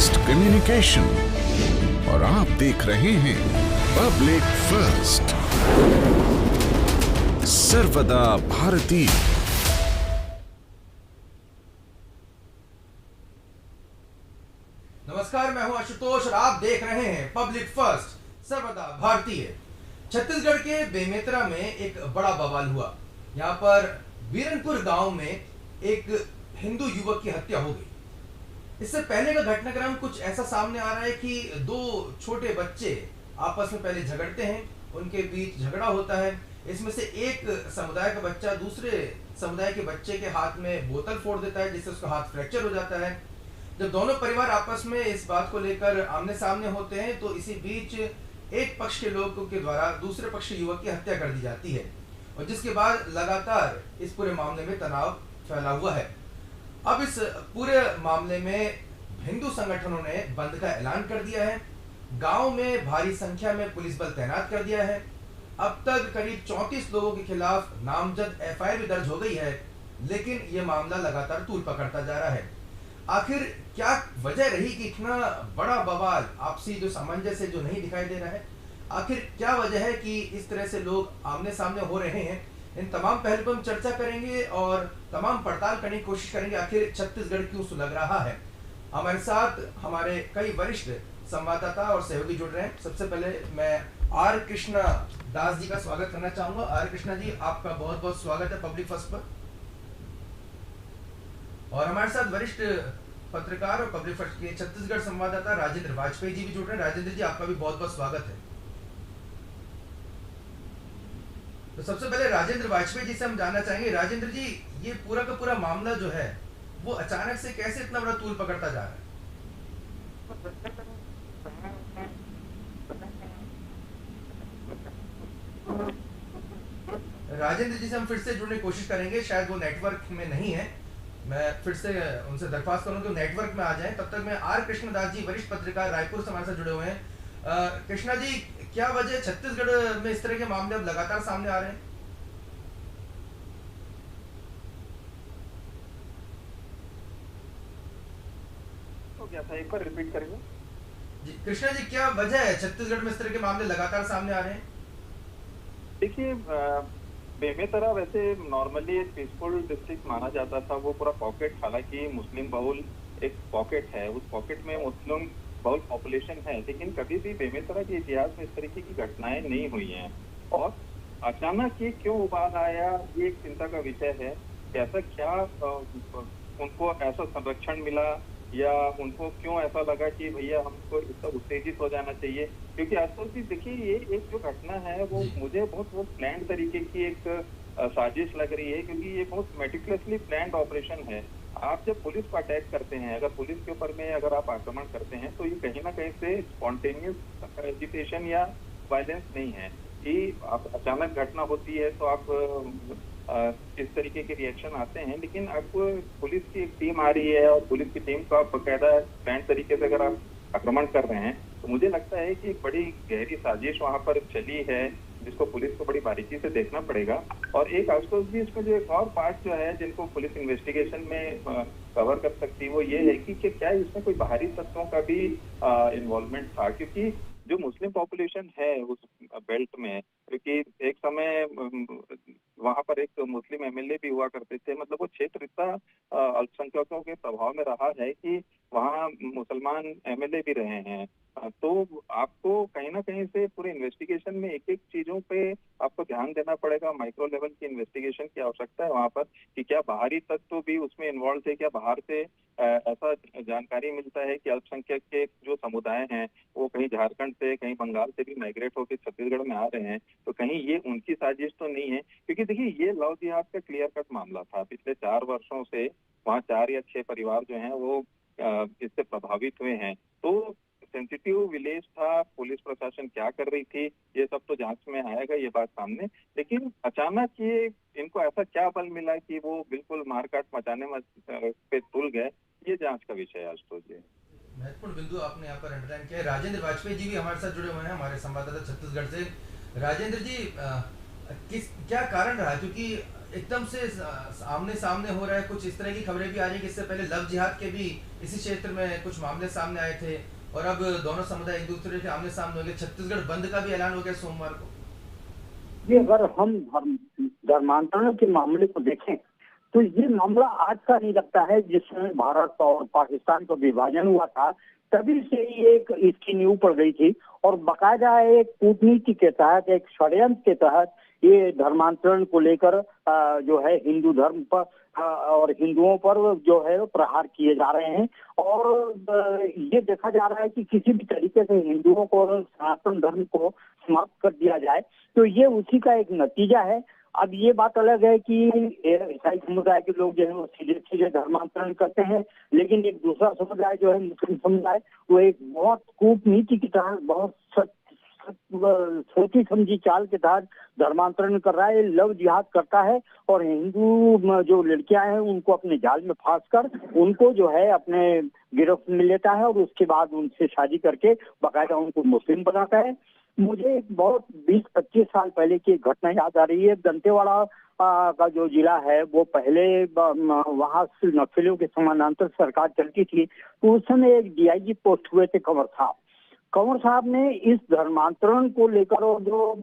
Fast communication और आप देख रहे हैं पब्लिक फर्स्ट, सर्वदा भारतीय। नमस्कार, मैं हूं आशुतोष और आप देख रहे हैं पब्लिक फर्स्ट, सर्वदा भारतीय। छत्तीसगढ़ के बेमेतरा में एक बड़ा बवाल हुआ। यहाँ पर बीरनपुर गांव में एक हिंदू युवक की हत्या हो गई। इससे पहले का घटनाक्रम कुछ ऐसा सामने आ रहा है कि दो छोटे बच्चे आपस में पहले झगड़ते हैं, उनके बीच झगड़ा होता है। इसमें से एक समुदाय का बच्चा दूसरे समुदाय के बच्चे के हाथ में बोतल फोड़ देता है, जिससे उसका हाथ फ्रैक्चर हो जाता है। जब दोनों परिवार आपस में इस बात को लेकर आमने सामने होते हैं तो इसी बीच एक पक्ष के लोगों के द्वारा दूसरे पक्ष के युवक की हत्या कर दी जाती है, और जिसके बाद लगातार इस पूरे मामले में तनाव फैला हुआ है। अब इस पूरे मामले में हिंदू संगठनों ने बंद का ऐलान कर दिया है। गांव में भारी संख्या में पुलिस बल तैनात कर दिया है। अब तक करीब 34 लोगों के खिलाफ नामजद एफआईआर भी दर्ज हो गई है, लेकिन ये मामला लगातार तूल पकड़ता जा रहा है। आखिर क्या वजह रही कि इतना बड़ा बवाल, आपसी जो सामंजस्य जो नहीं दिखाई दे रहा है, आखिर क्या वजह है कि इस तरह से लोग आमने सामने हो रहे हैं? इन तमाम पहलू पर हम चर्चा करेंगे और तमाम पड़ताल करने की कोशिश करेंगे आखिर छत्तीसगढ़ क्यों सुलग रहा है। हमारे साथ हमारे कई वरिष्ठ संवाददाता और सहयोगी जुड़ रहे हैं। सबसे पहले मैं आर कृष्णा दास जी का स्वागत करना चाहूंगा। आर कृष्णा जी, आपका बहुत बहुत स्वागत है पब्लिक फर्स्ट पर। और हमारे साथ वरिष्ठ पत्रकार और पब्लिक फर्स्ट के छत्तीसगढ़ संवाददाता राजेंद्र वाजपेयी जी भी जुड़ रहे हैं। राजेंद्र जी, आपका भी बहुत बहुत स्वागत है। तो सबसे पहले राजेंद्र वाजपेयी जी से हम जानना चाहेंगे, राजेंद्र जी, ये पूरा का पूरा मामला जो है वो अचानक से कैसे इतना बड़ा तूल पकड़ता जा रहा है? राजेंद्र जी से हम फिर से जुड़ने की कोशिश करेंगे, शायद वो नेटवर्क में नहीं है। मैं फिर से उनसे दरख्वास्त करूंगा कि नेटवर्क में आ जाएं। तब तक मैं आर कृष्णदास जी, वरिष्ठ पत्रकार, रायपुर से हमारे साथ जुड़े हुए हैं। कृष्णा जी, क्या वजह छत्तीसगढ़ में इस तरह के मामले अब लगातार सामने आ रहे हैं? तो क्या था, एक बार रिपीट करेंगे? जी कृष्णा जी, क्या वजह है छत्तीसगढ़ में इस तरह के मामले लगातार सामने आ रहे हैं? देखिए, बेमेतरा वैसे नॉर्मली एक पीसफुल डिस्ट्रिक्ट माना जाता था। वो पूरा पॉकेट, हालांकि मुस्लिम बहुल एक पॉकेट है, उस पॉकेट में मुस्लिम बहुल पॉपुलेशन है, लेकिन कभी भी बेमेतरा के इतिहास में इस तरीके की घटनाएं नहीं हुई हैं। और अचानक ये क्यों उबाल आया, ये एक चिंता का विषय है। ऐसा क्या उनको ऐसा संरक्षण मिला, या उनको क्यों ऐसा लगा कि भैया हमको इतना उत्तेजित हो जाना चाहिए? क्योंकि आजकल की देखिए, ये एक जो घटना है वो मुझे बहुत प्लान तरीके की एक साजिश लग रही है, क्योंकि ये बहुत मेटिकुलसली प्लान्ड ऑपरेशन है। आप जब पुलिस को अटैक करते हैं, अगर पुलिस के ऊपर में अगर आप आक्रमण करते हैं, तो ये कहीं ना कहीं से स्पॉन्टेनियस एजिटेशन या वायलेंस नहीं है कि आप अचानक घटना होती है तो आप इस तरीके के रिएक्शन आते हैं। लेकिन अब पुलिस की एक टीम आ रही है और पुलिस की टीम को आप बकायदा प्लान तरीके से अगर आप आक्रमण कर रहे हैं, तो मुझे लगता है कि एक बड़ी गहरी साजिश वहां पर चली है, जिसको पुलिस को बड़ी बारीकी से देखना पड़ेगा। और एक आजकल भी इसमें जो एक और पार्ट जो है जिनको पुलिस इन्वेस्टिगेशन में कवर कर सकती है, वो ये है कि क्या इसमें कोई बाहरी तत्वों का भी इन्वॉल्वमेंट था। क्योंकि जो मुस्लिम पॉपुलेशन है उस बेल्ट में, क्योंकि एक समय वहां पर एक मुस्लिम एमएलए भी हुआ करते थे, मतलब वो क्षेत्र इतना अल्पसंख्यकों के प्रभाव में रहा है कि वहाँ मुसलमान एमएलए भी रहे हैं। तो आपको कहीं ना कहीं से पूरे इन्वेस्टिगेशन में एक एक चीजों पे आपको ध्यान देना पड़ेगा। माइक्रो लेवल की इन्वेस्टिगेशन की आवश्यकता है वहां पर, कि क्या बाहरी तत्व भी उसमें इन्वॉल्व थे, क्या बाहर से ऐसा जानकारी मिलता है कि अल्पसंख्यक के जो समुदाय हैं वो कहीं झारखंड से, कहीं बंगाल से भी माइग्रेट होकर छत्तीसगढ़ में आ रहे हैं, तो कहीं ये उनकी साजिश तो नहीं है? क्योंकि देखिए, ये लव जिहाद का क्लियर कट मामला था। पिछले 4 वर्षों से वहाँ 4 या 6 परिवार जो हैं वो इससे प्रभावित हुए हैं। तो सेंसिटिव विलेज था, पुलिस प्रशासन क्या कर रही थी, ये सब तो जांच में आएगा ये बात सामने। लेकिन अचानक ये इनको ऐसा क्या बल मिला कि वो बिल्कुल मारकाट मचाने पे तुल गए, ये जांच का विषय है आज। तो ये महत्वपूर्ण बिंदु आपने यहाँ पर अंडरलाइन किया। राजेंद्र वाजपेयी जी भी हमारे साथ जुड़े हुए हैं, हमारे संवाददाता छत्तीसगढ़ से। राजेंद्र जी, किस क्या कारण रहा? क्योंकि एकदम से आमने सामने हो रहा है, कुछ इस तरह की खबरें भी आ रही है कि इससे पहले लव जिहाद के भी इसी क्षेत्र में कुछ मामले सामने आए थे, और अब दोनों समुदाय एक दूसरे के आमने सामने हो गए। छत्तीसगढ़ बंद का भी ऐलान हो गया सोमवार को। ये अगर हम धर्मांतरण के मामले को देखें तो ये मामला आज का नहीं लगता है। जिस समय भारत और पाकिस्तान का विभाजन हुआ था तभी से ही एक इसकी नींव पड़ गई थी, और बाकायदा एक कूटनीति के तहत, एक षड्यंत्र के तहत ये धर्मांतरण को लेकर जो है हिंदू धर्म पर और हिंदुओं पर जो है प्रहार किए जा रहे हैं। और ये देखा जा रहा है कि किसी भी तरीके से हिंदुओं को और सनातन धर्म को समाप्त कर दिया जाए, तो ये उसी का एक नतीजा है। अब ये बात अलग है कि ईसाई समुदाय के लोग जो है वो सीधे सीधे धर्मांतरण करते हैं, लेकिन एक दूसरा समुदाय जो है मुस्लिम समुदाय, वो एक बहुत कूटनीति की तरह, बहुत सोची समझी चाल के तहत धर्मांतरण कर रहा है, लव जिहाद करता है, और हिंदू जो लड़कियां हैं उनको अपने जाल में फांस कर उनको जो है अपने गिरफ्त में लेता है, और उसके बाद उनसे शादी करके बाकायदा उनको मुस्लिम बनाता है। मुझे एक बहुत 20-25 साल पहले की एक घटना याद आ रही है। दंतेवाड़ा का जो जिला है वो पहले वहां से नक्सलियों के समानांतर सरकार चलती थी, तो उस समय एक डीआईजी पोस्ट हुए थे कंवर साहब ने इस धर्मांतरण को लेकर और जो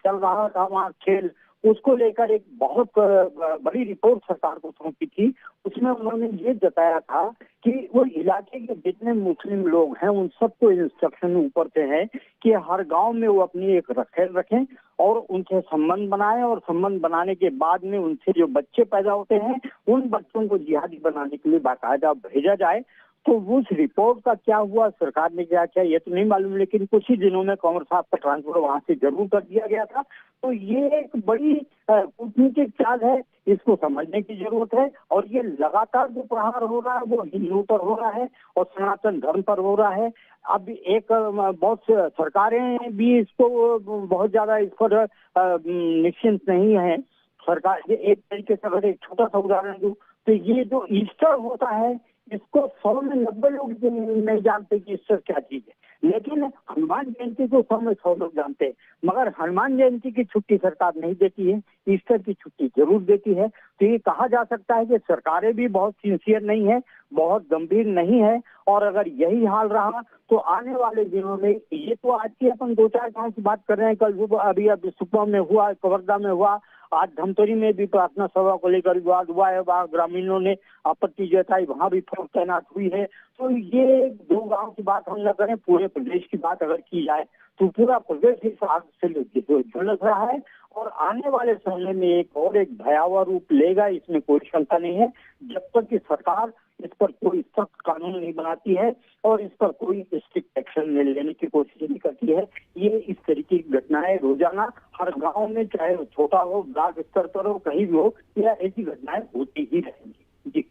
चल रहा था वहाँ खेल, उसको लेकर एक बहुत बड़ी रिपोर्ट सरकार को सौंपी थी। उसमें उन्होंने ये जताया था कि वो इलाके के जितने मुस्लिम लोग हैं उन सबको इंस्ट्रक्शन ऊपर से है कि हर गांव में वो अपनी एक रखेल रखें और उनसे संबंध बनाएं, और संबंध बनाने के बाद में उनसे जो बच्चे पैदा होते हैं उन बच्चों को जिहादी बनाने के लिए बाकायदा भेजा जाए। तो उस रिपोर्ट का क्या हुआ, सरकार ने क्या किया, ये तो नहीं मालूम, लेकिन कुछ ही दिनों में कंवर साहब का ट्रांसफर वहां से जरूर कर दिया गया था। तो ये एक बड़ी कूटनीतिक चाल है, इसको समझने की जरूरत है। और ये लगातार जो प्रहार हो रहा है वो हिंदुओं पर हो रहा है और सनातन धर्म पर हो रहा है। अब एक बहुत सरकारें भी इसको बहुत ज्यादा इस पर निश्चिंत नहीं है। सरकार ये एक तरीके से अगर एक छोटा सा उदाहरण दूं तो ये जो ईस्टर होता है इसको 100 में 90 लोग नहीं जानते कि ईस्टर क्या चीज है, लेकिन हनुमान जयंती को 100 में 100 लोग जानते हैं। मगर हनुमान जयंती की छुट्टी सरकार नहीं देती है, ईस्टर की छुट्टी जरूर देती है। तो ये कहा जा सकता है कि सरकारें भी बहुत सिंसियर नहीं है, बहुत गंभीर नहीं है। और अगर यही हाल रहा तो आने वाले दिनों में, ये तो आज की अपन 2-4 गाँव की बात कर रहे हैं, कल अभी सुकमा में हुआ, कवर्धा में हुआ, आज धमतरी में भी प्रार्थना सभा को लेकर विवाद हुआ है, वहाँ ग्रामीणों ने आपत्ति जताई, वहाँ भी फौज तैनात हुई है। तो ये 2 गांव की बात हम न करें, पूरे प्रदेश की बात अगर की जाए तो पूरा प्रदेश इस आग से झुलस रहा है। और आने वाले समय में एक भयावह रूप लेगा, इसमें कोई शंका नहीं है, जब तक कि सरकार इस पर कोई सख्त कानून नहीं बनाती है और इस पर कोई स्ट्रिक्ट एक्शन लेने की कोशिश नहीं करती है। ये इस तरीके की घटनाएं रोजाना हर गांव में, चाहे वो छोटा हो, ब्लॉक स्तर पर हो, कहीं भी हो, या ऐसी घटनाएं होती ही रहेंगी। जी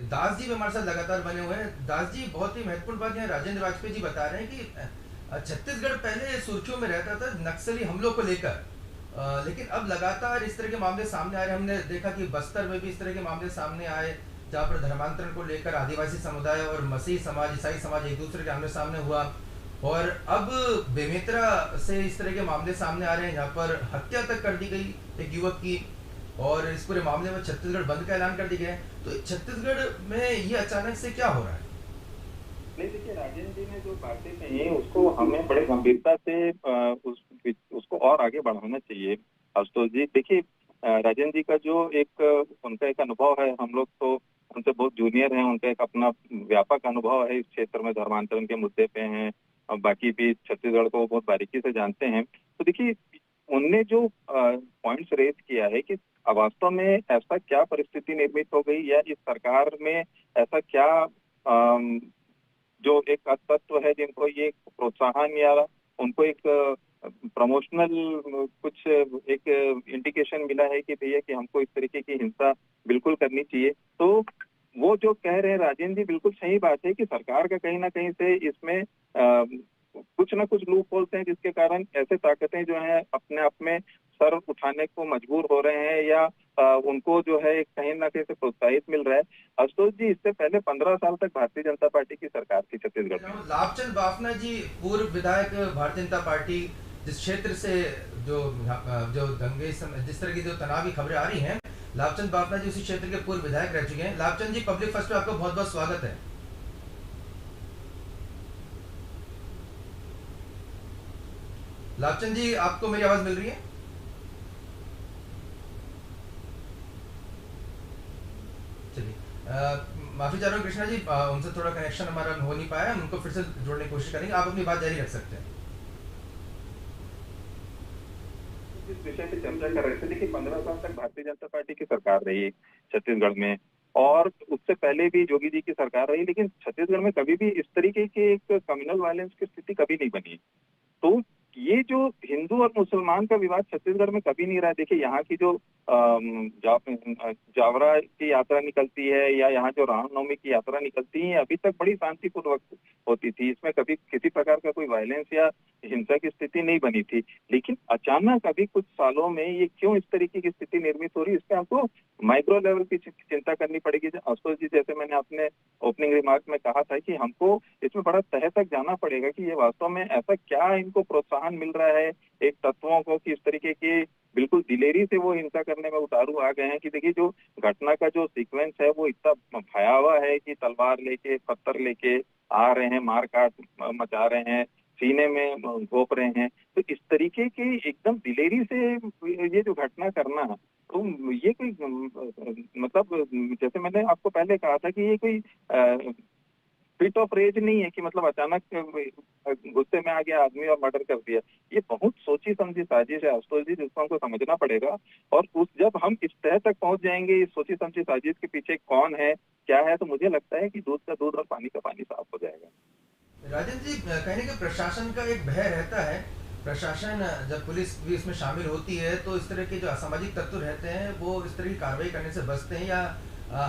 दास जी भी हमारे साथ लगातार बने हुए हैं। दास जी, बहुत ही महत्वपूर्ण बात है, राजेंद्र वाजपेयी जी बता रहे हैं कि छत्तीसगढ़ पहले सुर्खियों में रहता था नक्सली हमलों को लेकर, लेकिन अब लगातार इस तरह के मामले सामने आ रहे हैं। हमने देखा कि बस्तर में भी इस तरह के मामले सामने आए, जहाँ पर धर्मांतरण को लेकर आदिवासी समुदाय और मसीह समाज, ईसाई समाज एक दूसरे के आमने सामने हुआ। और अब बेमेतरा से इस तरह के मामले सामने आ रहे हैं, जहाँ पर हत्या तक कर दी गई एक युवक की, और इस पूरे मामले में छत्तीसगढ़ बंद का ऐलान कर दिया गया है। तो छत्तीसगढ़ में ये अचानक से क्या हो रहा है? नहीं, देखिए, राजेंद्र जी ने जो बातें कही उसको हमें बड़े गंभीरता से उसको और आगे बढ़ाना चाहिए। आशुतोष जी, देखिए, राजेंद्र जी का जो उनका एक अनुभव है, हम लोग तो उनसे बहुत जूनियर हैं, उनका एक अपना व्यापक अनुभव है इस क्षेत्र में, धर्मांतरण के मुद्दे पे हैं, और बाकी भी छत्तीसगढ़ को बहुत बारीकी से जानते हैं। तो देखिए, उनने जो पॉइंट्स रेज किया है कि वास्तव में ऐसा क्या परिस्थिति निर्मित हो गई, या इस सरकार में ऐसा क्या जो एक तत्व है जिनको ये प्रोत्साहन या उनको एक प्रमोशनल कुछ एक इंडिकेशन मिला है कि भैया कि हमको इस तरीके की हिंसा बिल्कुल करनी चाहिए। तो वो जो कह रहे हैं राजेंद्र जी, बिल्कुल सही बात है कि सरकार का कहीं ना कहीं से इसमें कुछ ना कुछ लूप होल्स हैं, जिसके कारण ऐसे ताकतें जो हैं अपने आप में सर उठाने को मजबूर हो रहे हैं, या उनको जो है कहीं ना कहीं से प्रोत्साहित मिल रहा है। आशुतोष जी, इससे पहले 15 साल तक भारतीय जनता पार्टी की सरकार थी छत्तीसगढ़ में। लाभचंद बाफना जी, पूर्व विधायक भारतीय जनता पार्टी, जिस क्षेत्र से जो जो दंगे जिस तरह की जो तनाव की खबरें आ रही हैं, लाभचंद बाफना जी उसी क्षेत्र के पूर्व विधायक रह चुके हैं। लाभचंद जी, पब्लिक फर्स्ट पे आपका बहुत बहुत स्वागत है। लाभचंद जी, आपको मेरी आवाज मिल रही है? चलिए, माफी चाह रहा हूँ कृष्णा जी, उनसे थोड़ा कनेक्शन हमारा हो नहीं पाया, हम उनको फिर से जोड़ने की कोशिश करेंगे। आप अपनी बात जारी रख सकते हैं। इस विषय पे चर्चा कर रहे थे। देखिए, 15 साल तक भारतीय जनता पार्टी की सरकार रही छत्तीसगढ़ में, और उससे पहले भी जोगी जी की सरकार रही, लेकिन छत्तीसगढ़ में कभी भी इस तरीके की एक कम्युनल वायलेंस की स्थिति कभी नहीं बनी। तो ये जो हिंदू और मुसलमान का विवाद छत्तीसगढ़ में कभी नहीं रहा। देखिए, यहाँ की जो जावरा की यात्रा निकलती है या यहाँ जो रामनवमी की यात्रा निकलती है, अभी तक बड़ी शांतिपूर्वक होती थी। इसमें कभी किसी प्रकार का कोई वायलेंस या हिंसा की स्थिति नहीं बनी थी। लेकिन अचानक अभी कुछ सालों में ये क्यों इस तरीके की स्थिति निर्मित हो रही है, इस पे हमको माइक्रो लेवल की चिंता करनी पड़ेगी। आशुतोष जी, जैसे मैंने अपने ओपनिंग रिमार्क में कहा था कि हमको इसमें बड़ा तह तक जाना पड़ेगा कि ये वास्तव में ऐसा क्या इनको प्रोत्साहन मिल रहा है एक तत्वों को कि इस तरीके की बिल्कुल दिलेरी से वो हिंसा करने में उतारू आ गए हैं। कि देखिए, जो घटना का जो सीक्वेंस है वो इतना भयावह है कि तलवार लेके, पत्थर लेके आ रहे हैं, मार काट मचा रहे हैं, सीने में घोंप रहे हैं। तो इस तरीके की एकदम दिलेरी से ये जो घटना करना, तो ये कोई मतलब, जैसे मैंने आपको पहले कहा था कि ये कोई फिट ऑफ रेज नहीं है कि मतलब अचानक गुस्से में आ गया आदमी और मर्डर कर दिया। ये बहुत सोची समझी साजिश है आशुतोष जी, जिसको हमको समझना पड़ेगा। और जब हम इस तह तक पहुंच जाएंगे, इस सोची समझी साजिश के पीछे कौन है, क्या है, तो मुझे लगता है कि दूध का दूध और पानी का पानी साफ हो जाएगा। राजेंद्र जी, कहने के प्रशासन का एक भय रहता है। प्रशासन, जब पुलिस भी इसमें शामिल होती है तो इस तरह के जो असामाजिक तत्व रहते हैं वो इस तरह की कार्रवाई करने से बचते हैं या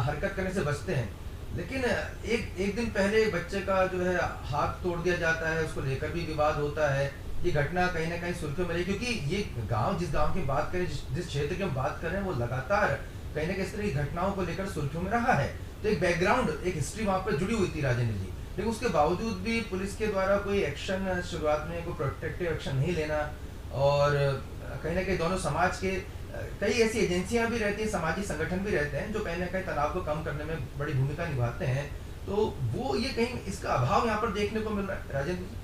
हरकत करने से बचते हैं। लेकिन एक दिन पहले बच्चे का जो है हाथ तोड़ दिया जाता है, उसको लेकर भी विवाद होता है। ये घटना कहीं ना कहीं सुर्खियों में रही, क्योंकि ये गांव, जिस गांव की बात करें, जिस क्षेत्र की हम बात कर रहे हैं, वो लगातार कहीं ना कहीं इस तरह की घटनाओं को लेकर सुर्खियों में रहा है। तो एक बैकग्राउंड, एक हिस्ट्री वहां पर जुड़ी हुई थी राजेंद्र जी। लेकिन उसके बावजूद भी पुलिस के द्वारा कोई एक्शन, शुरुआत में कोई प्रोटेक्टिव एक्शन नहीं लेना, और कहीं ना कहीं दोनों समाज के कई ऐसी एजेंसियां भी रहती हैं, सामाजिक संगठन भी रहते हैं जो कहीं ना कहीं तनाव को कम करने में बड़ी भूमिका निभाते हैं। तो वो ये कहीं इसका अभाव यहाँ पर देखने को मिल रहा है राजेंद्र जी।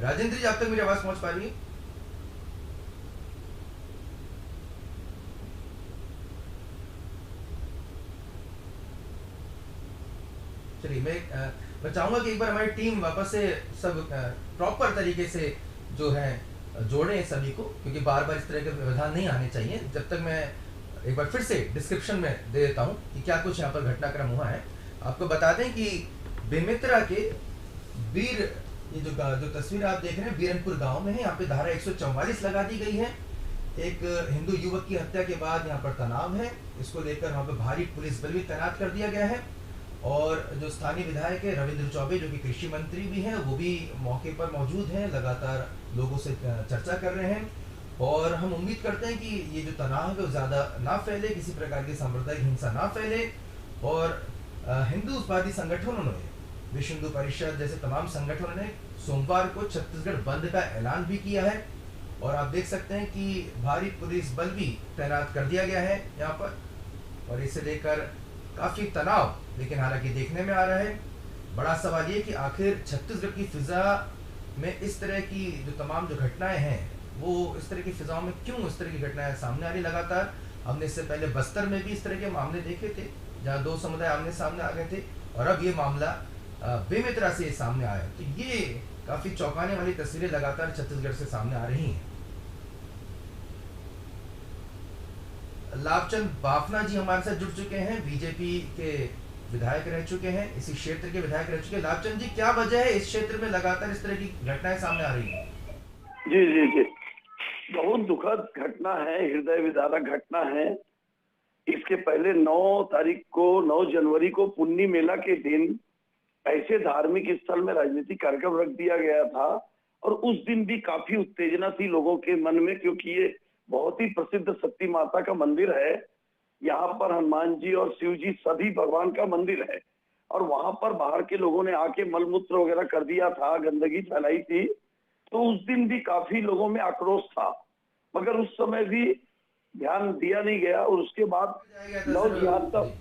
राजेंद्र जी, आप तक मेरी आवाज पहुंच पा रही है? चलिए, मैं चाहूंगा कि एक बार हमारी टीम वापस से सब प्रॉपर तरीके से जो है जोड़े सभी को, क्योंकि बार बार इस तरह के व्यवधान नहीं आने चाहिए। जब तक मैं एक बार फिर से डिस्क्रिप्शन में दे देता हूँ कि क्या कुछ यहाँ पर घटनाक्रम हुआ है। आपको बता दें कि बेमेतरा के वीर, ये जो तस्वीर आप देख रहे हैं, बीरनपुर गांव में है। यहाँ पे धारा 144 लगा दी गई है। एक हिंदू युवक की हत्या के बाद यहाँ पर तनाव है, इसको लेकर वहाँ पे भारी पुलिस बल भी तैनात कर दिया गया है। और जो स्थानीय विधायक है रविंद्र चौबे, जो कि कृषि मंत्री भी हैं, वो भी मौके पर मौजूद हैं, लगातार लोगों से चर्चा कर रहे हैं। और हम उम्मीद करते हैं कि ये जो तनाव है वो ज़्यादा ना फैले, किसी प्रकार की सांप्रदायिक हिंसा ना फैले। और हिंदूवादी संगठनों ने, विश्व हिंदू परिषद जैसे तमाम संगठनों ने सोमवार को छत्तीसगढ़ बंद का ऐलान भी किया है। और आप देख सकते हैं कि भारी पुलिस बल भी तैनात कर दिया गया है यहाँ पर, और इसे लेकर काफी तनाव लेकिन हालांकि देखने में आ रहा है। बड़ा सवाल ये कि आखिर छत्तीसगढ़ की फिजा में इस तरह की जो तमाम जो घटनाएं हैं, वो इस तरह की फिजाओं में क्यों इस तरह की घटनाएं सामने आ रही लगातार। हमने इससे पहले बस्तर में भी इस तरह के मामले देखे थे, जहाँ 2 समुदाय आमने सामने आ गए थे, और अब ये मामला बेमेतरा से सामने आया। तो ये काफी चौंकाने वाली तस्वीरें लगातार छत्तीसगढ़ से सामने आ रही हैं। लाभचंद बाफना जी हमारे साथ जुड़ चुके हैं, बीजेपी के विधायक रह चुके हैं, इसी क्षेत्र के विधायक रह चुके हैं। लाभचंद जी, क्या वजह है इस क्षेत्र में लगातार इस तरह की घटनाएं सामने आ रही हैं? जी जी जी, बहुत दुखद घटना है, हृदय विदारक घटना है। इसके पहले 9 जनवरी को पुन्नी मेला के दिन ऐसे धार्मिक स्थल में राजनीतिक कार्यक्रम रख दिया गया था, और उस दिन भी काफी उत्तेजना थी लोगों के मन में, क्योंकि ये बहुत ही प्रसिद्ध शक्ति माता का मंदिर है। यहाँ पर हनुमान जी और शिव जी सभी भगवान का मंदिर है, और वहां पर बाहर के लोगों ने आके मलमूत्र वगैरह कर दिया था, गंदगी फैलाई थी, तो उस दिन भी काफी लोगों में आक्रोश था, मगर उस समय भी ध्यान दिया नहीं गया। और उसके बाद लव जिहाद तक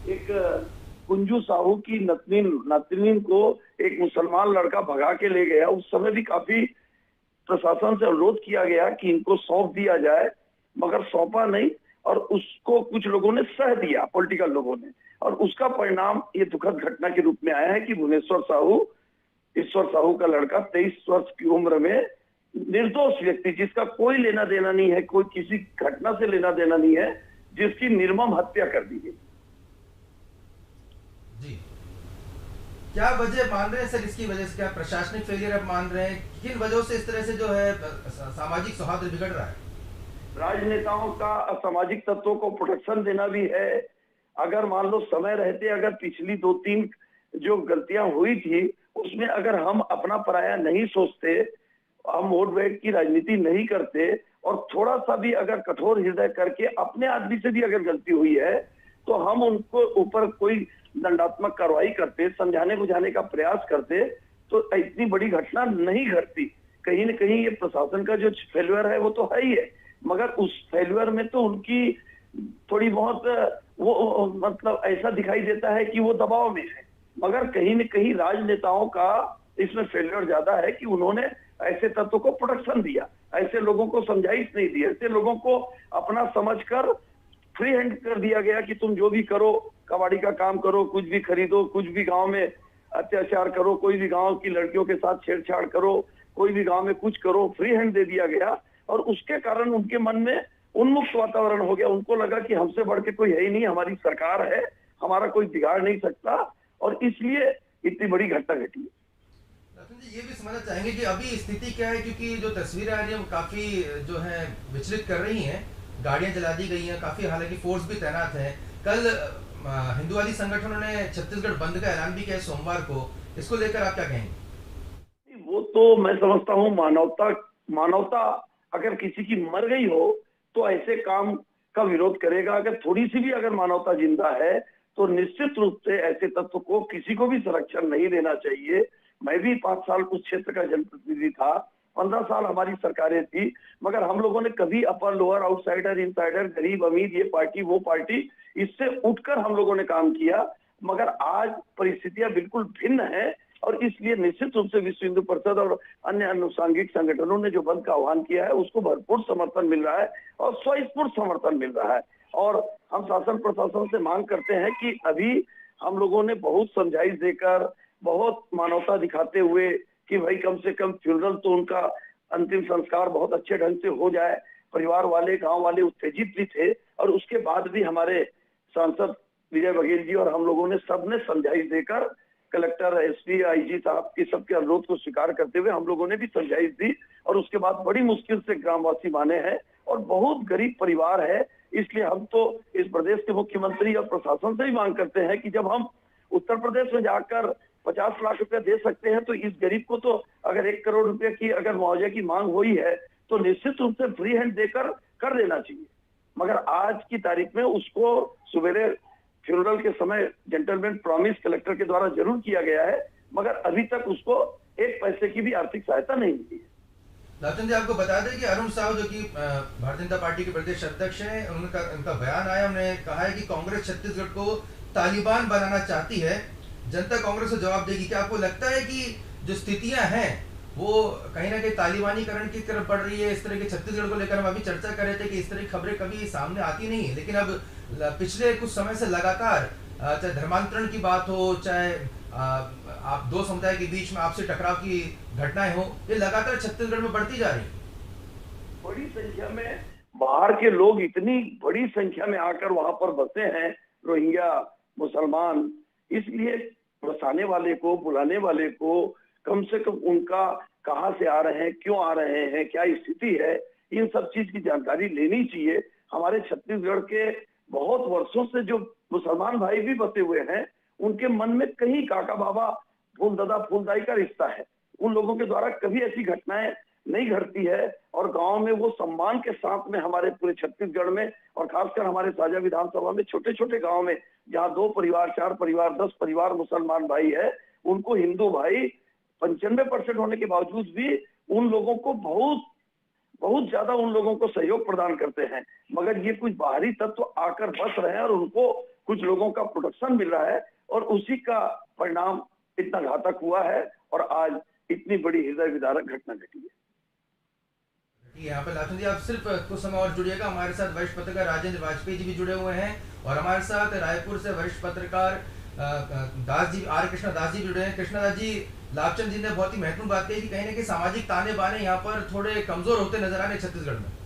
एक कुंजू साहू की नतनीन को एक मुसलमान लड़का भगा के ले गया। उस समय भी काफी प्रशासन से अनुरोध किया गया कि इनको सौंप दिया जाए, मगर सौंपा नहीं, और उसको कुछ लोगों ने सह दिया, पॉलिटिकल लोगों ने, और उसका परिणाम ये दुखद घटना के रूप में आया है कि भुवनेश्वर साहू, ईश्वर साहू का लड़का 23 वर्ष की उम्र में, निर्दोष व्यक्ति जिसका कोई लेना देना नहीं है, कोई किसी घटना से लेना देना नहीं है, जिसकी निर्मम हत्या कर दी गई। जी, क्या वजह मान रहे हैं सर इसकी वजह से? क्या प्रशासनिक फेलियर आप मान रहे हैं? किन वजहों से इस तरह से जो है सामाजिक सौहार्द बिगड़ रहा है? राजनेताओं का असामाजिक तत्वों को प्रोटेक्शन देना भी है। अगर मान लो समय रहते अगर पिछली 2-3 जो गलतियां हुई थी उसमें अगर हम अपना पराया नहीं सोचते, हम वोट बैंक की राजनीति नहीं करते, और थोड़ा सा भी अगर कठोर हृदय करके अपने आदमी से भी अगर गलती हुई है तो हम उनको ऊपर कोई दंडात्मक कार्रवाई करते, समझाने बुझाने का प्रयास करते, तो इतनी बड़ी घटना नहीं घटती। कहीं न कहीं ये प्रशासन का जो फेल्यूर है वो तो है ही है, मगर उस फेल्यूर में तो उनकी थोड़ी बहुत वो मतलब ऐसा दिखाई देता है कि वो दबाव में है, मगर कहीं न कहीं राजनेताओं का इसमें फेल्यूर ज्यादा है कि उन्होंने ऐसे तत्वों को प्रोटेक्शन दिया, ऐसे लोगों को समझाइश नहीं दी, ऐसे लोगों को अपना समझकर फ्री हैंड कर दिया गया कि तुम जो भी करो, कबाड़ी का काम करो, कुछ भी खरीदो, कुछ भी गांव में अत्याचार करो, कोई भी गांव की लड़कियों के साथ छेड़छाड़ करो, कोई भी गांव में कुछ करो, फ्री हैंड दे दिया गया। और उसके कारण उनके मन में उन्मुक्त वातावरण हो गया। उनको लगा कि हमसे बढ़ के कोई है ही नहीं, हमारी सरकार है, हमारा कोई बिगाड़ नहीं सकता, और इसलिए इतनी बड़ी घटना घटी। जी, ये भी समझना चाहेंगे कि अभी स्थिति क्या है, क्योंकि जो तस्वीरें आ रही है वो काफी जो है विचलित कर रही हैं। गाड़ियां जला दी गई हैं, काफी हालांकि फोर्स भी तैनात है। कल हिंदुवादी संगठनों ने छत्तीसगढ़ बंद का ऐलान भी किया सोमवार को, इसको लेकर आप क्या कहेंगे? वो तो मैं समझता हूँ मानवता अगर किसी की मर गई हो तो ऐसे काम का विरोध करेगा। अगर थोड़ी सी भी अगर मानवता जिंदा है तो निश्चित रूप से ऐसे तत्व को किसी को भी संरक्षण नहीं देना चाहिए। मैं भी 5 साल उस क्षेत्र का जनप्रतिनिधि था, 15 साल हमारी सरकारें थी, मगर हम लोगों ने कभी अपर लोअर, आउटसाइडर, इनसाइडर, गरीब अमीर, ये पार्टी वो पार्टी, इससे उठकर हम लोगों ने काम किया। मगर आज परिस्थितियां बिल्कुल भिन्न है, और इसलिए निश्चित रूप से विश्व हिंदू परिषद और अन्य अनुसांगिक संगठनों ने जो बंद का आह्वान किया है उसको भरपूर समर्थन मिल रहा है और स्वस्फूर्त समर्थन मिल रहा है। और हम शासन प्रशासन से मांग करते हैं कि अभी हम लोगों ने बहुत समझाइश देकर, बहुत मानवता दिखाते हुए कि भाई कम से कम फ्यूनरल तो उनका अंतिम संस्कार बहुत अच्छे ढंग से हो जाए, परिवार वाले, गांव वाले उत्तेजित भी थे, और उसके बाद भी हमारे सांसद विजय बघेल जी और हम लोगों ने सबने समझाइश देकर कलेक्टर, एसपी, आईजी साहब की सबके अनुरोध को स्वीकार करते हुए हम लोगों ने भी समझाइश दी, और उसके बाद बड़ी मुश्किल से ग्रामवासी माने हैं, और बहुत गरीब परिवार है। इसलिए हम तो इस प्रदेश के मुख्यमंत्री और प्रशासन से ही मांग करते हैं कि जब हम उत्तर प्रदेश में जाकर 50 लाख रुपया दे सकते हैं तो इस गरीब को तो अगर 1 करोड़ रुपए की अगर मुआवजे की मांग हुई है तो निश्चित रूप से फ्री हैंड देकर कर देना चाहिए। मगर आज की तारीख में उसको सवेरे फ्यूनरल के समय जेंटलमैन प्रॉमिस कलेक्टर के द्वारा जरूर किया गया है, मगर अभी तक उसको 1 पैसे की भी आर्थिक सहायता नहीं मिली है। लालचंद जी, आपको बता दें कि अरुण साहू जो कि भारतीय जनता पार्टी के प्रदेश अध्यक्ष हैं, उनका बयान आया, उन्होंने कहा है कि कांग्रेस छत्तीसगढ़ को तालिबान बनाना चाहती है, जनता कांग्रेस को जवाब देगी। क्या आपको लगता है कि जो स्थितियां हैं वो कहीं ना कहीं तालिबानीकरण की तरफ बढ़ रही है? इस तरह के छत्तीसगढ़ को लेकर हम अभी चर्चा कर रहे थे कि इस तरह की खबरें कभी सामने आती नहीं है, लेकिन अब पिछले कुछ समय से लगातार चाहे धर्मांतरण की बात हो, चाहे आप दो समुदाय के बीच में आपसी टकराव की घटनाएं हो, ये लगातार छत्तीसगढ़ में बढ़ती जा रही है। बड़ी संख्या में बाहर के लोग इतनी बड़ी संख्या में आकर वहां पर बसे हैं, रोहिंग्या मुसलमान, इसलिए बसाने वाले को, बुलाने वाले को कम से कम उनका कहां से आ रहे हैं, क्यों आ रहे हैं, क्या स्थिति है, इन सब चीज की जानकारी लेनी चाहिए। हमारे छत्तीसगढ़ के बहुत वर्षों से जो मुसलमान भाई भी बसे हुए हैं, उनके मन में कहीं काका बाबा, फूल दादा फूलदाई का रिश्ता है। उन लोगों के द्वारा कभी ऐसी घटनाएं नहीं घटती है और गांव में वो सम्मान के साथ में हमारे पूरे छत्तीसगढ़ में और खासकर हमारे साझा विधानसभा में छोटे छोटे गांव में जहाँ 2 परिवार, 4 परिवार, 10 परिवार मुसलमान भाई है, उनको हिंदू भाई 95% होने के बावजूद भी उन लोगों को बहुत बहुत ज्यादा उन लोगों को सहयोग प्रदान करते हैं। मगर ये कुछ बाहरी तत्व आकर बस रहे हैं और उनको कुछ लोगों का प्रोटेक्शन मिल रहा है और उसी का परिणाम इतना घातक हुआ है और आज इतनी बड़ी हृदय विदारक घटना घटी है। यहाँ पे लाचन जी आप सिर्फ कुछ समय और जुड़िएगा, हमारे साथ वरिष्ठ पत्रकार राजेंद्र वाजपेयी जी भी जुड़े हुए हैं और हमारे साथ रायपुर से वरिष्ठ पत्रकार दास जी, आर कृष्णा दास जी जुड़े हैं। कृष्णा दास जी, लाभचंद जी ने बहुत ही महत्वपूर्ण बात कही कि कहीं ना कहीं सामाजिक ताने बाने यहाँ पर थोड़े कमजोर होते नजर आ रहे छत्तीसगढ़ में।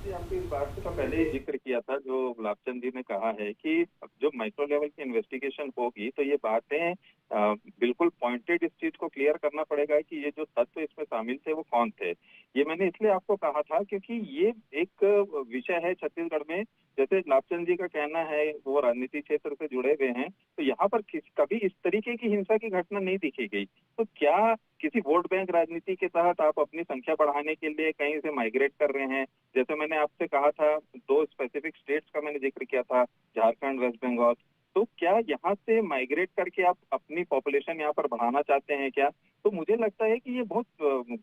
आपकी इस बात से तो पहले ही जिक्र किया था, जो लाभचंद जी ने कहा है कि जो माइक्रो लेवल की इन्वेस्टिगेशन होगी तो ये बातें बिल्कुल पॉइंटेड इस चीज को क्लियर करना पड़ेगा कि ये जो तत्व इसमें शामिल थे वो कौन थे। ये मैंने इसलिए आपको कहा था क्योंकि ये एक विषय है छत्तीसगढ़ में, जैसे लाभचंद जी का कहना है वो राजनीति क्षेत्र से जुड़े हुए हैं, तो यहाँ पर कभी इस तरीके की हिंसा की घटना नहीं दिखी गई। तो क्या किसी वोट बैंक राजनीति के तहत आप अपनी संख्या बढ़ाने के लिए कहीं से माइग्रेट कर रहे हैं? जैसे मैंने आपसे कहा था 2 स्पेसिफिक स्टेट्स का मैंने जिक्र किया था, झारखंड, वेस्ट बंगाल, तो क्या यहाँ से माइग्रेट करके आप अपनी पॉपुलेशन यहाँ पर बढ़ाना चाहते हैं क्या? तो मुझे लगता है कि ये बहुत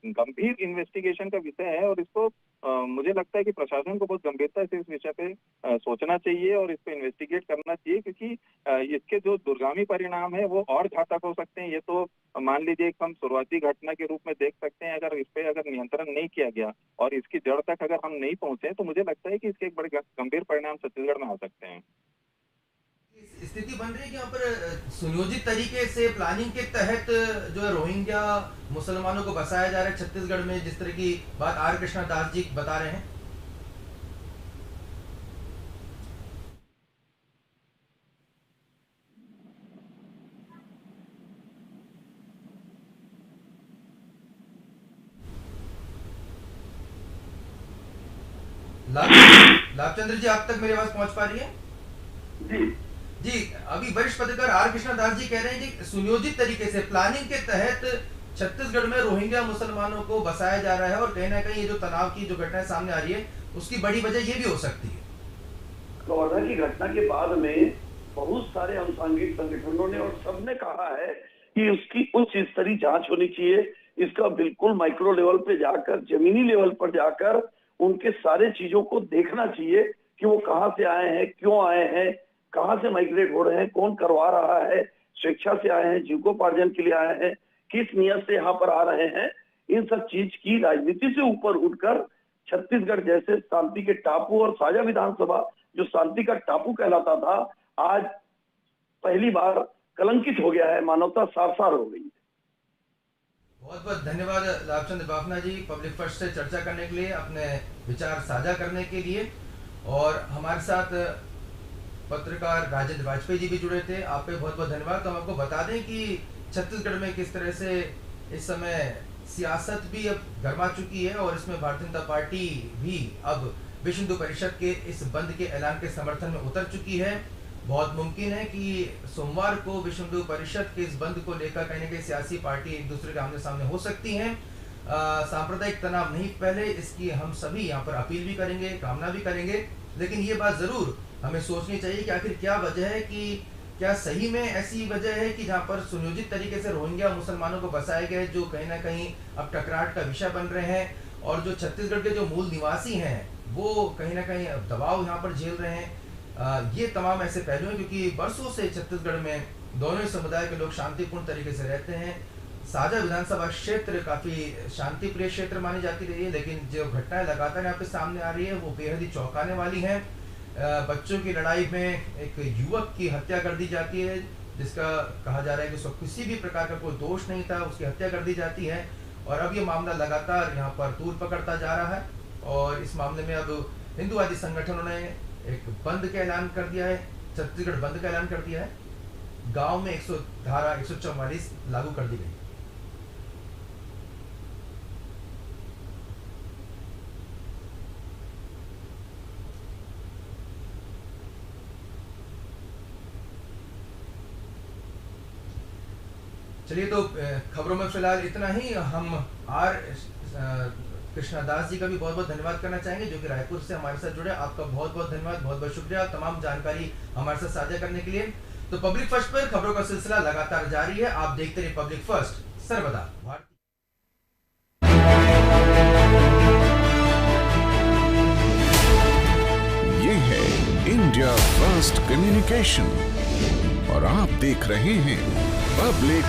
गंभीर इन्वेस्टिगेशन का विषय है और इसको मुझे लगता है कि प्रशासन को बहुत गंभीरता से इस विषय पे सोचना चाहिए और इस पे इन्वेस्टिगेट करना चाहिए, क्योंकि इसके जो दूरगामी परिणाम है वो और घातक हो सकते हैं। ये तो मान लीजिए हम शुरुआती घटना के रूप में देख सकते हैं। अगर इस पे अगर नियंत्रण नहीं किया गया और इसकी जड़ तक अगर हम नहीं पहुंचे तो मुझे लगता है कि इसके एक बड़े गंभीर परिणाम छत्तीसगढ़ में आ सकते हैं। स्थिति बन रही है कि यहाँ पर सुनियोजित तरीके से प्लानिंग के तहत जो है रोहिंग्या मुसलमानों को बसाया जा रहा है छत्तीसगढ़ में, जिस तरह की बात आर कृष्णा दास जी बता रहे हैं। लाभचंद्र जी, आप तक मेरी आवाज पहुंच पा रही है? जी, अभी वरिष्ठ पत्रकार आर कृष्णा दास जी कह रहे हैं कि सुनियोजित तरीके से प्लानिंग के तहत छत्तीसगढ़ में रोहिंग्या मुसलमानों को बसाया जा रहा है और कहीं ना कहीं ये जो तनाव की जो घटनाएं सामने आ रही है उसकी बड़ी वजह ये भी हो सकती है। कोरोना की घटना के बाद में बहुत सारे अनुसांगिक संगठनों ने और सबने कहा है कि उसकी उच्च स्तरीय जांच होनी चाहिए। इसका बिल्कुल माइक्रो लेवल पे जाकर, जमीनी लेवल पर जाकर उनके सारे चीजों को देखना चाहिए कि वो कहाँ से आए हैं, क्यों आए हैं, कहाँ से माइग्रेट हो रहे हैं, कौन करवा रहा है, स्वेच्छा से आए हैं, जीविकोपार्जन के लिए आए हैं, किस नियत से यहाँ पर आ रहे हैं। इन सब चीज की राजनीति से ऊपर उठकर छत्तीसगढ़ जैसे शांति के टापू और साझा विधानसभा जो शांति का टापू कहलाता था, आज पहली बार कलंकित हो गया है। मानवता सार हो गई है। बहुत बहुत धन्यवाद लाभचंद बाफना जी, पब्लिक फर्स्ट से चर्चा करने के लिए, अपने विचार साझा करने के लिए। और हमारे साथ पत्रकार राजेंद्र वाजपेयी जी भी जुड़े थे, आप पे बहुत बहुत धन्यवाद। तो हम आपको बता दें कि छत्तीसगढ़ में किस तरह से इस समय सियासत भी अब गर्मा चुकी है और इसमें भारतीय जनता पार्टी भी अब विश्व हिंदू परिषद के इस बंद के ऐलान के समर्थन में उतर चुकी है। बहुत मुमकिन है कि सोमवार को विश्व हिंदू परिषद के इस बंद को लेकर कहीं ना कहीं सियासी पार्टी एक दूसरे के आमने सामने हो सकती हैं। सांप्रदायिक तनाव नहीं फैले, इसकी हम सभी यहाँ पर अपील भी करेंगे, कामना भी करेंगे। लेकिन ये बात जरूर हमें सोचनी चाहिए कि आखिर क्या वजह है, कि क्या सही में ऐसी वजह है कि जहाँ पर सुनियोजित तरीके से रोहिंग्या मुसलमानों को बसाए गए, जो कहीं ना कहीं अब टकराट का विषय बन रहे हैं, और जो छत्तीसगढ़ के जो मूल निवासी हैं वो कहीं ना कहीं दबाव यहाँ पर झेल रहे हैं। ये तमाम ऐसे पहलू हैं क्योंकि वर्षों से छत्तीसगढ़ में दोनों ही समुदाय के लोग शांतिपूर्ण तरीके से रहते हैं। साझा विधानसभा क्षेत्र काफी शांति प्रिय क्षेत्र मानी जाती रही है, लेकिन जो घटनाएं लगातार यहाँ पे सामने आ रही है वो बेहद ही चौंकाने वाली हैं। बच्चों की लड़ाई में एक युवक की हत्या कर दी जाती है, जिसका कहा जा रहा है कि उसको किसी भी प्रकार का कोई दोष नहीं था, उसकी हत्या कर दी जाती है। और अब ये मामला लगातार यहाँ पर तूल पकड़ता जा रहा है और इस मामले में अब हिंदूवादी संगठनों ने एक बंद का ऐलान कर दिया है, छत्तीसगढ़ बंद का ऐलान कर दिया है। गांव में धारा 144 लागू कर दी गई। चलिए तो खबरों में फिलहाल इतना ही। हम आर कृष्णादास जी का भी बहुत बहुत धन्यवाद करना चाहेंगे जो कि रायपुर से हमारे साथ जुड़े। आपका बहुत बहुत धन्यवाद, बहुत बहुत शुक्रिया तमाम जानकारी हमारे साथ साझा करने के लिए। तो पब्लिक फर्स्ट पर खबरों का सिलसिला लगातार जारी है। आप देखते रहिए पब्लिक फर्स्ट, सर्वदा भारतीय। ये है इंडिया फर्स्ट कम्युनिकेशन और आप देख रहे हैं पब्लिक